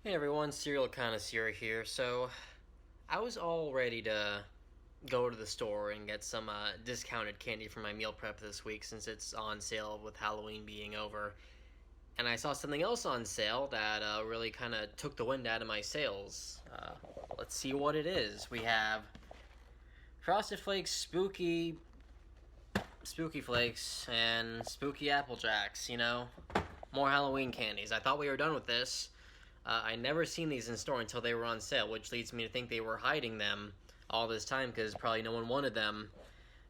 Hey everyone, Cereal Connoisseur here. So, I was all ready to go to the store and get some discounted candy for my meal prep this week since it's on sale with Halloween being over. And I saw something else on sale that really kind of took the wind out of my sails. Let's see what it is. We have Frosted Flakes, Spooky Flakes, and Spooky Apple Jacks, more Halloween candies. I thought we were done with this. I never seen these in store until they were on sale, which leads me to think they were hiding them all this time because probably no one wanted them.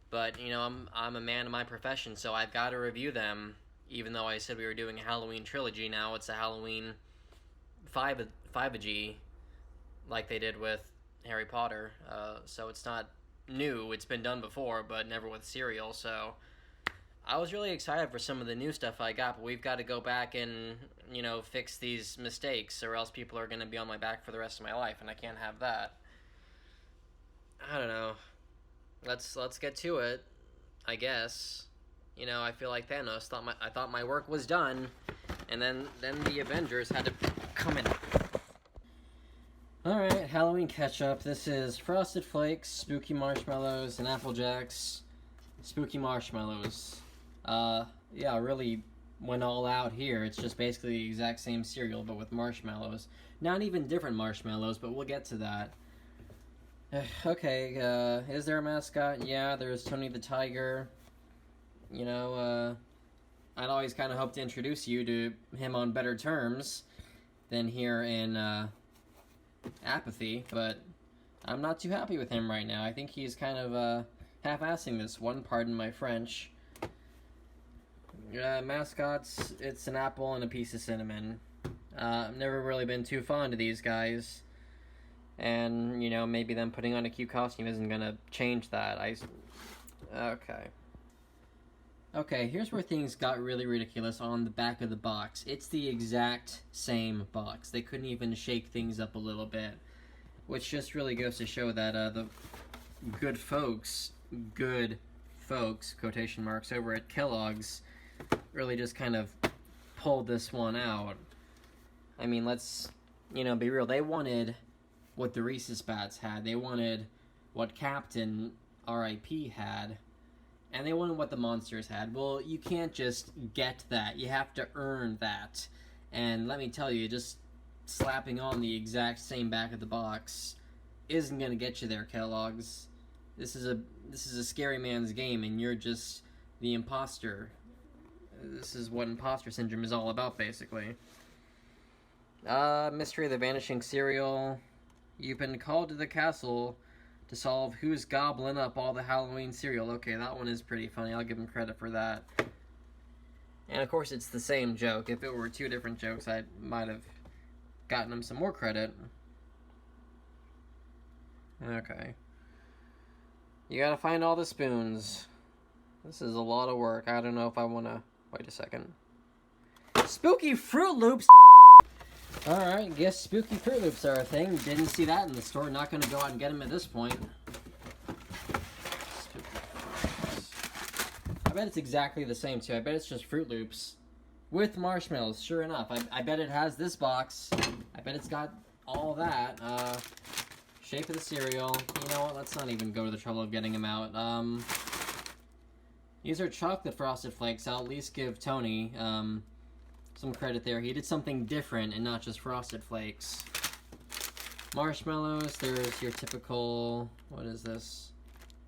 But I'm a man of my profession, so I've got to review them. Even though I said we were doing a Halloween trilogy, now it's a Halloween five G, like they did with Harry Potter. So it's not new; it's been done before, but never with cereal. So I was really excited for some of the new stuff I got, but we've got to go back and, fix these mistakes, or else people are going to be on my back for the rest of my life, and I can't have that. I don't know. Let's get to it, I guess. I feel like Thanos I thought my work was done, and then the Avengers had to come in. All right, Halloween catch up. This is Frosted Flakes, Spooky Marshmallows, and Apple Jacks. Spooky Marshmallows. Yeah, really went all out here. It's just basically the exact same cereal, but with marshmallows. Not even different marshmallows, but we'll get to that. Okay, is there a mascot? Yeah, there's Tony the Tiger. I'd always kind of hoped to introduce you to him on better terms than here in, Apathy, but I'm not too happy with him right now. I think he's kind of, half-assing this one, pardon my French. Mascots, it's an apple and a piece of cinnamon. I've never really been too fond of these guys. And, maybe them putting on a cute costume isn't gonna change that. Okay, here's where things got really ridiculous on the back of the box. It's the exact same box. They couldn't even shake things up a little bit. Which just really goes to show that the good folks, quotation marks, over at Kellogg's really just kind of pulled this one out. I mean, let's, be real. They wanted what the Reese's Bats had. They wanted what Captain R.I.P. had. And they wanted what the Monsters had. Well, you can't just get that. You have to earn that. And let me tell you, just slapping on the exact same back of the box isn't going to get you there, Kellogg's. This is a scary man's game, and you're just the imposter. This is what imposter syndrome is all about, basically. Mystery of the Vanishing Cereal. You've been called to the castle to solve who's gobbling up all the Halloween cereal. Okay, that one is pretty funny. I'll give him credit for that. And of course, it's the same joke. If it were two different jokes, I might have gotten him some more credit. Okay. You gotta find all the spoons. This is a lot of work. I don't know if I wanna... Wait a second. Spooky Fruit Loops! Alright, guess Spooky Fruit Loops are a thing. Didn't see that in the store. Not gonna go out and get them at this point. I bet it's exactly the same, too. I bet it's just Fruit Loops with marshmallows, sure enough. I bet it has this box. I bet it's got all that. Shape of the cereal. You know what? Let's not even go to the trouble of getting them out. These are chocolate Frosted Flakes. I'll at least give Tony some credit there. He did something different and not just Frosted Flakes. Marshmallows. There's your typical... What is this?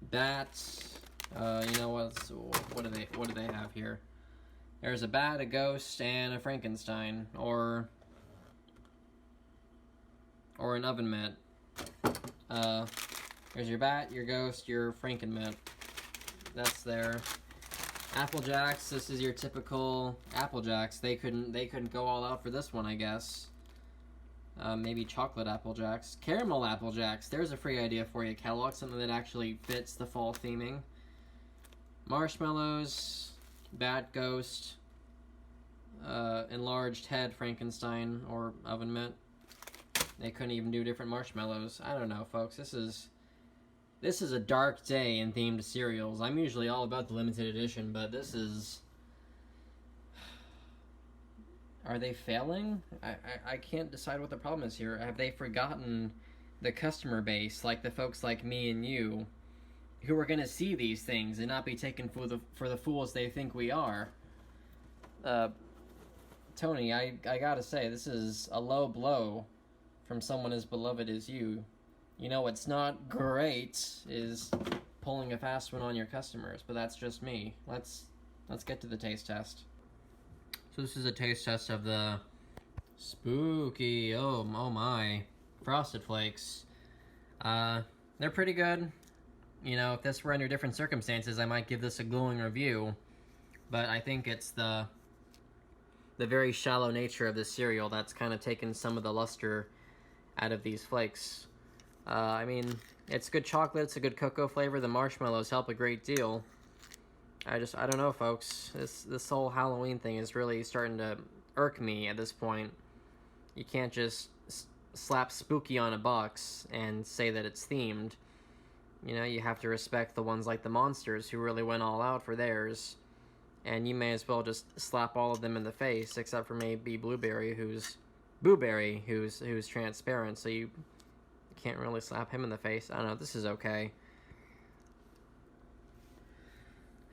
Bats. You know what do they have here? There's a bat, a ghost, and a Frankenstein, or an oven mitt. There's your bat, your ghost, your Franken mitt. That's there. Apple Jacks. This is your typical Apple Jacks. They couldn't go all out for this one, I guess. Maybe chocolate Apple Jacks, caramel Apple Jacks. There's a free idea for you, Kellogg. Something that actually fits the fall theming. Marshmallows, bat, ghost, enlarged head, Frankenstein, or oven mitt. They couldn't even do different marshmallows. I don't know, folks. This is a dark day in themed cereals. I'm usually all about the limited edition, but this is... Are they failing? I can't decide what the problem is here. Have they forgotten the customer base, like the folks like me and you, who are gonna see these things and not be taken for the fools they think we are? Tony, I gotta say, this is a low blow from someone as beloved as you. You know, what's not great is pulling a fast one on your customers, but that's just me. Let's get to the taste test. So this is a taste test of the spooky, oh my, Frosted Flakes. They're pretty good. You know, if this were under different circumstances, I might give this a glowing review, but I think it's the very shallow nature of this cereal that's kind of taken some of the luster out of these flakes. I mean, it's good chocolate, it's a good cocoa flavor, the marshmallows help a great deal. I don't know, folks. This whole Halloween thing is really starting to irk me at this point. You can't just slap spooky on a box and say that it's themed. You know, you have to respect the ones like the Monsters who really went all out for theirs. And you may as well just slap all of them in the face, except for maybe Blueberry, who's transparent, so you can't really slap him in the face. I don't know, this is okay.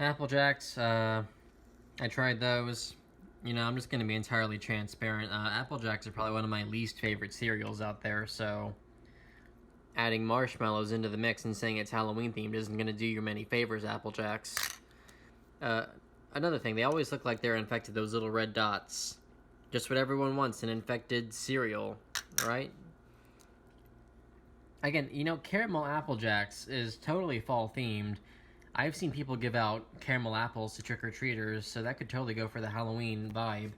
Apple Jacks, I tried those. You know, I'm just going to be entirely transparent. Apple Jacks are probably one of my least favorite cereals out there, so adding marshmallows into the mix and saying it's Halloween themed isn't going to do you many favors, Apple Jacks. Another thing, they always look like they're infected, those little red dots. Just what everyone wants, an infected cereal, right? Again, you know, Caramel Apple Jacks is totally fall themed. I've seen people give out caramel apples to trick-or-treaters, so that could totally go for the Halloween vibe.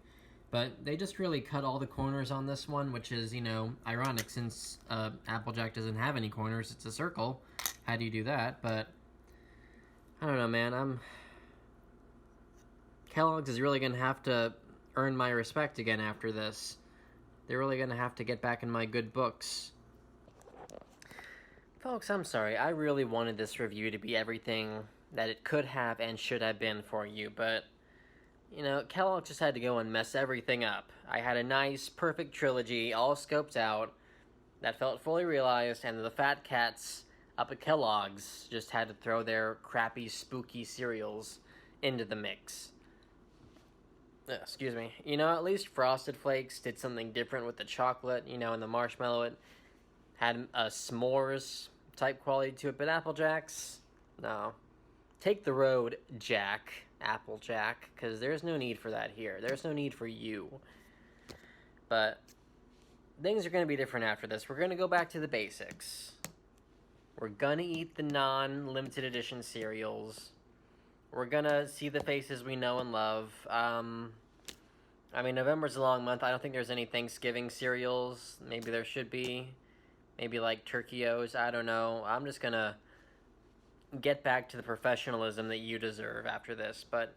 But they just really cut all the corners on this one, which is, you know, ironic since Applejack doesn't have any corners. It's a circle. How do you do that? But I don't know, man. Kellogg's is really going to have to earn my respect again after this. They're really going to have to get back in my good books. Folks, I'm sorry. I really wanted this review to be everything that it could have and should have been for you, but, you know, Kellogg just had to go and mess everything up. I had a nice, perfect trilogy, all scoped out, that felt fully realized, and the fat cats up at Kellogg's just had to throw their crappy, spooky cereals into the mix. Excuse me. You know, at least Frosted Flakes did something different with the chocolate, you know, and the marshmallow. It had a s'mores type quality to it, but Apple Jacks, no. Take the road, Jack, Applejack, because there's no need for that here. There's no need for you. But things are going to be different after this. We're going to go back to the basics. We're going to eat the non-limited edition cereals. We're going to see the faces we know and love. I mean, November's a long month. I don't think there's any Thanksgiving cereals. Maybe there should be. Maybe like Turkey-O's. I don't know. I'm just going to get back to the professionalism that you deserve after this. But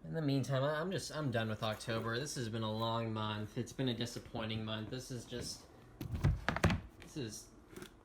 in the meantime, I'm done with October. This has been a long month. It's been a disappointing month. This is